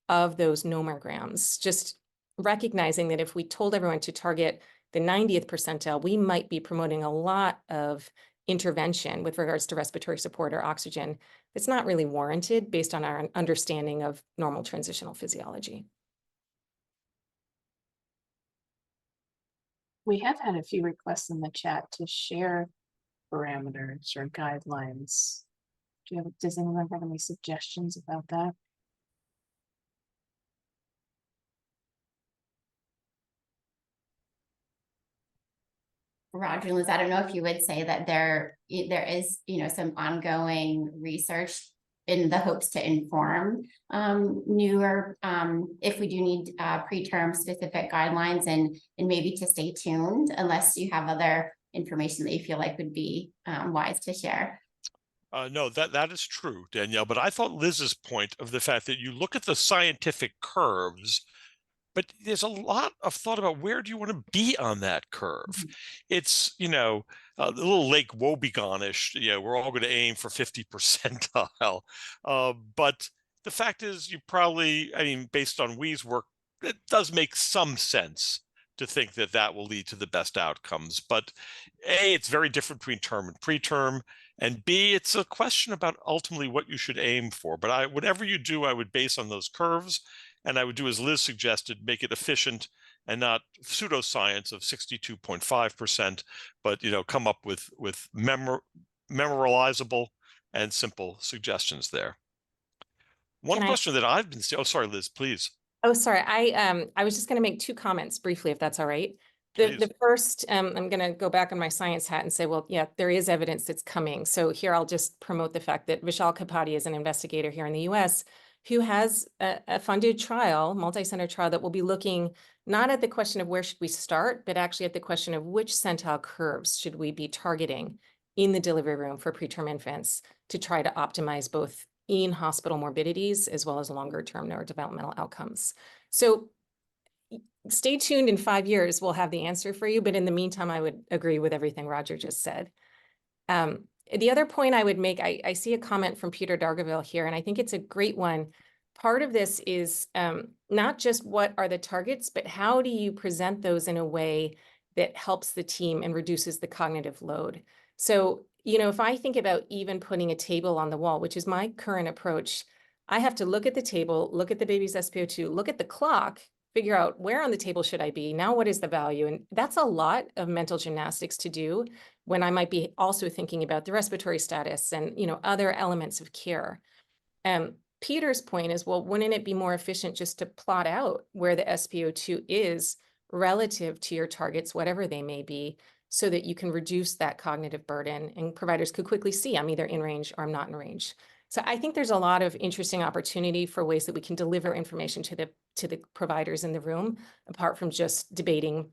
of those nomograms, just recognizing that if we told everyone to target the 90th percentile, we might be promoting a lot of intervention with regards to respiratory support or oxygen that's not really warranted based on our understanding of normal transitional physiology. We have had a few requests in the chat to share parameters or guidelines. Does anyone have any suggestions about that? Roger and Liz, I don't know if you would say that there is, some ongoing research in the hopes to inform newer, if we do need preterm specific guidelines, and maybe to stay tuned unless you have other information that you feel like would be wise to share. No, that is true, Danielle, but I thought Liz's point of the fact that you look at the scientific curves, but there's a lot of thought about where do you want to be on that curve. It's, a little Lake Wobegon-ish, we're all going to aim for 50 percentile. But the fact is you probably, based on Wee's work, it does make some sense to think that that will lead to the best outcomes. But A, it's very different between term and preterm. And B, it's a question about ultimately what you should aim for. But whatever you do, I would base on those curves. And I would do as Liz suggested, make it efficient and not pseudoscience of 62.5%, but come up with memorizable and simple suggestions there. One question that I've been oh, sorry, Liz, please. Oh, sorry. I was just going to make two comments briefly, if that's all right. The first, I'm going to go back on my science hat and say, well, yeah, there is evidence that's coming. So here I'll just promote the fact that Vishal Kapadi is an investigator here in the US who has a funded trial, multi-center trial, that will be looking not at the question of where should we start, but actually at the question of which centile curves should we be targeting in the delivery room for preterm infants to try to optimize both in-hospital morbidities as well as longer-term neurodevelopmental outcomes. So stay tuned. In 5 years, we'll have the answer for you. But in the meantime, I would agree with everything Roger just said. The other point I would make, I see a comment from Peter Dargaville here, and I think it's a great one. Part of this is not just what are the targets, but how do you present those in a way that helps the team and reduces the cognitive load? So, if I think about even putting a table on the wall, which is my current approach, I have to look at the table, look at the baby's SpO2, look at the clock, figure out where on the table should I be? Now, what is the value? And that's a lot of mental gymnastics to do when I might be also thinking about the respiratory status and, other elements of care. Peter's point is, well, wouldn't it be more efficient just to plot out where the SpO2 is relative to your targets, whatever they may be, so that you can reduce that cognitive burden and providers could quickly see I'm either in range or I'm not in range. So I think there's a lot of interesting opportunity for ways that we can deliver information to the providers in the room, apart from just debating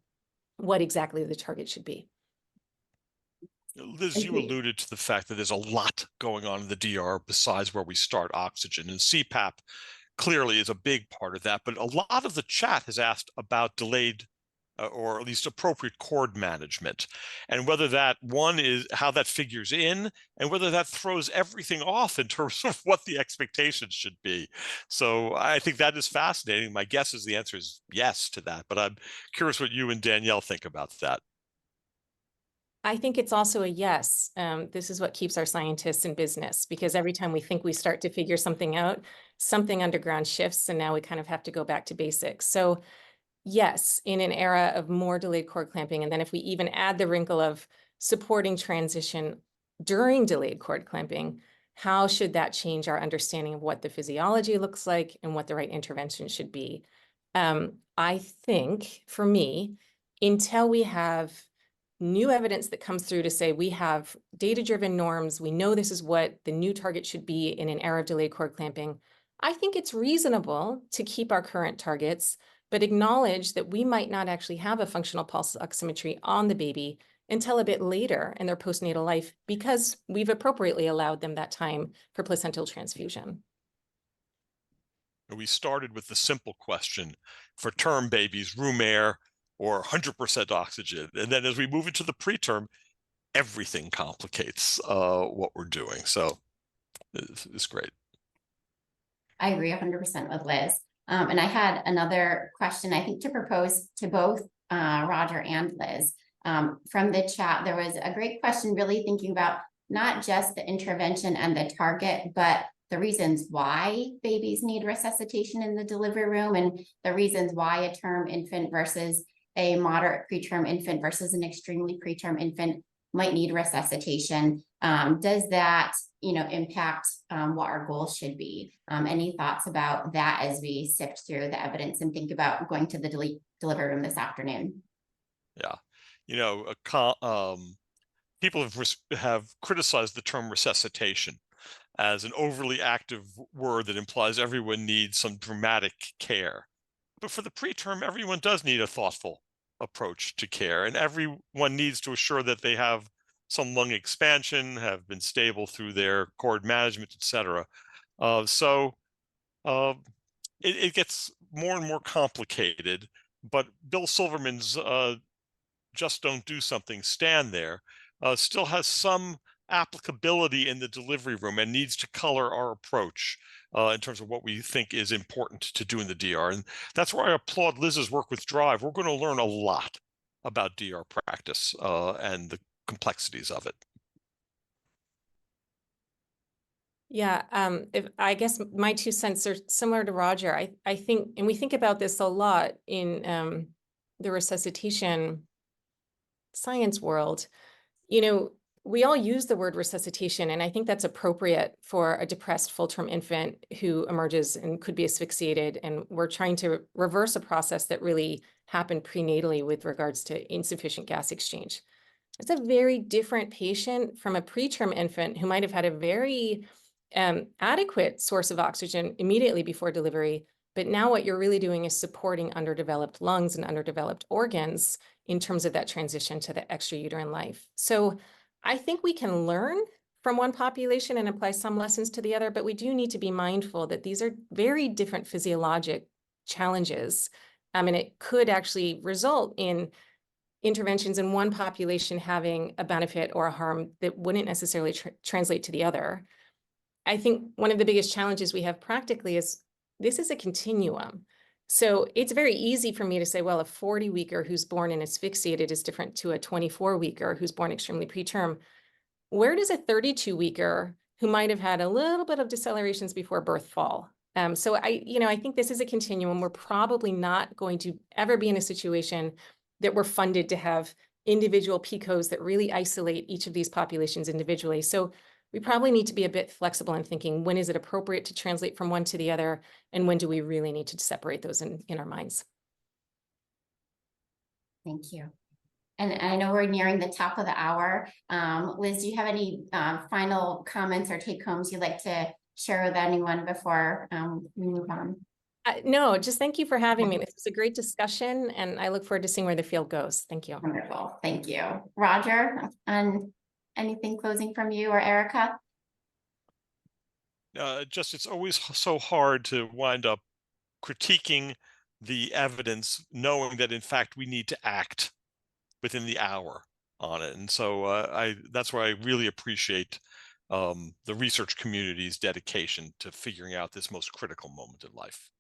what exactly the target should be. Liz, you alluded to the fact that there's a lot going on in the DR besides where we start oxygen, and CPAP clearly is a big part of that. But a lot of the chat has asked about delayed or at least appropriate cord management, and whether that one is how that figures in, and whether that throws everything off in terms of what the expectations should be. So I think that is fascinating. My guess is the answer is yes to that, but I'm curious what you and Danielle think about that. I think it's also a yes. This is what keeps our scientists in business, because every time we think we start to figure something out, something underground shifts, and now we kind of have to go back to basics. So yes, in an era of more delayed cord clamping, and then if we even add the wrinkle of supporting transition during delayed cord clamping, how should that change our understanding of what the physiology looks like and what the right intervention should be? I think, for me, until we have new evidence that comes through to say we have data-driven norms, we know this is what the new target should be in an era of delayed cord clamping, I think it's reasonable to keep our current targets, but acknowledge that we might not actually have a functional pulse oximetry on the baby until a bit later in their postnatal life, because we've appropriately allowed them that time for placental transfusion. We started with the simple question for term babies, room air or 100% oxygen. And then as we move into the preterm, everything complicates what we're doing. So it's great. I agree 100% with Liz. And I had another question, I think, to propose to both Roger and Liz. From the chat, there was a great question really thinking about not just the intervention and the target, but the reasons why babies need resuscitation in the delivery room, and the reasons why a term infant versus a moderate preterm infant versus an extremely preterm infant might need resuscitation. Does that, impact what our goals should be? Any thoughts about that as we sift through the evidence and think about going to the delivery room this afternoon? Yeah, people have criticized the term resuscitation as an overly active word that implies everyone needs some dramatic care. But for the preterm, everyone does need a thoughtful approach to care, and everyone needs to assure that they have some lung expansion, have been stable through their cord management, etc. It gets more and more complicated, but Bill Silverman's just don't do something, stand there, still has some applicability in the delivery room and needs to color our approach in terms of what we think is important to do in the DR. And that's where I applaud Liz's work with Drive. We're going to learn a lot about DR practice and the complexities of it. Yeah, I guess my 2 cents are similar to Roger. I think, and we think about this a lot in the resuscitation science world, we all use the word resuscitation, and I think that's appropriate for a depressed full-term infant who emerges and could be asphyxiated, and we're trying to reverse a process that really happened prenatally with regards to insufficient gas exchange. It's a very different patient from a preterm infant who might have had a very adequate source of oxygen immediately before delivery, but now what you're really doing is supporting underdeveloped lungs and underdeveloped organs in terms of that transition to the extrauterine life. So I think we can learn from one population and apply some lessons to the other, but we do need to be mindful that these are very different physiologic challenges. And it could actually result in interventions in one population having a benefit or a harm that wouldn't necessarily translate to the other. I think one of the biggest challenges we have practically is this is a continuum. So it's very easy for me to say, well, a 40-weeker who's born and asphyxiated is different to a 24-weeker who's born extremely preterm. Where does a 32-weeker who might have had a little bit of decelerations before birth fall? So I think this is a continuum. We're probably not going to ever be in a situation that we're funded to have individual PICOs that really isolate each of these populations individually. So we probably need to be a bit flexible in thinking, when is it appropriate to translate from one to the other? And when do we really need to separate those in our minds? Thank you. And I know we're nearing the top of the hour. Liz, do you have any final comments or take homes you'd like to share with anyone before we move on? No, just thank you for having me. This was a great discussion, and I look forward to seeing where the field goes. Thank you. Wonderful. Thank you. Roger, and anything closing from you or Erica? Just it's always so hard to wind up critiquing the evidence, knowing that in fact we need to act within the hour on it. And so that's why I really appreciate the research community's dedication to figuring out this most critical moment in life.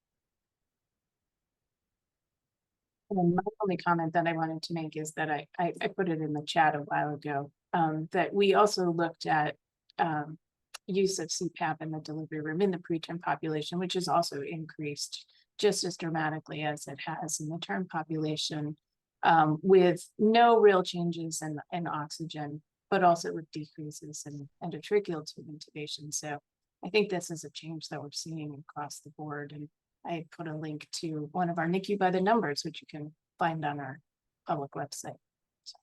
And my only comment that I wanted to make is that I put it in the chat a while ago, that we also looked at use of CPAP in the delivery room in the preterm population, which has also increased just as dramatically as it has in the term population, with no real changes in oxygen, but also with decreases in endotracheal tube intubation. So I think this is a change that we're seeing across the board. And I put a link to one of our NICU by the numbers, which you can find on our public website. So.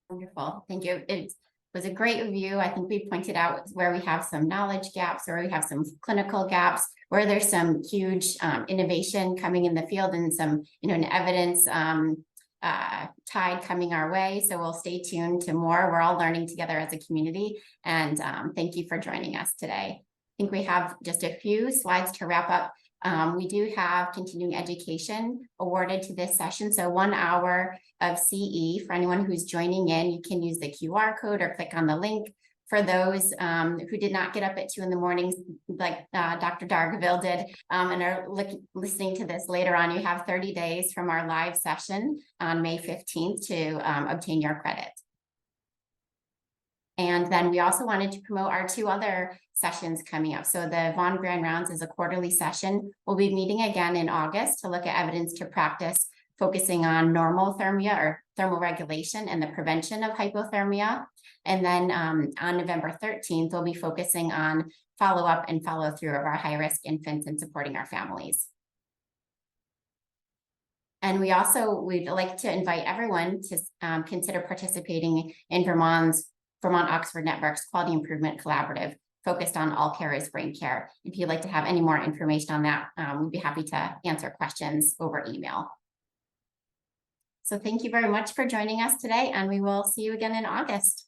Wonderful. Thank you. It was a great review. I think we pointed out where we have some knowledge gaps, where we have some clinical gaps, where there's some huge innovation coming in the field and some, an evidence tide coming our way. So we'll stay tuned to more. We're all learning together as a community. And thank you for joining us today. I think we have just a few slides to wrap up. We do have continuing education awarded to this session. So 1 hour of CE for anyone who's joining in. You can use the QR code or click on the link. For those who did not get up at 2 in the morning, like Dr. Dargaville did, and are listening to this later on, you have 30 days from our live session on May 15th to obtain your credit. And then we also wanted to promote our 2 other sessions coming up. So the Vaughan Grand Rounds is a quarterly session. We'll be meeting again in August to look at evidence to practice, focusing on normothermia or thermal regulation and the prevention of hypothermia. And then on November 13th, we'll be focusing on follow-up and follow-through of our high-risk infants and supporting our families. And we'd like to invite everyone to consider participating in Vermont Oxford Network's Quality Improvement Collaborative, focused on all carers brain care. If you'd like to have any more information on that, we'd be happy to answer questions over email. So thank you very much for joining us today, and we will see you again in August.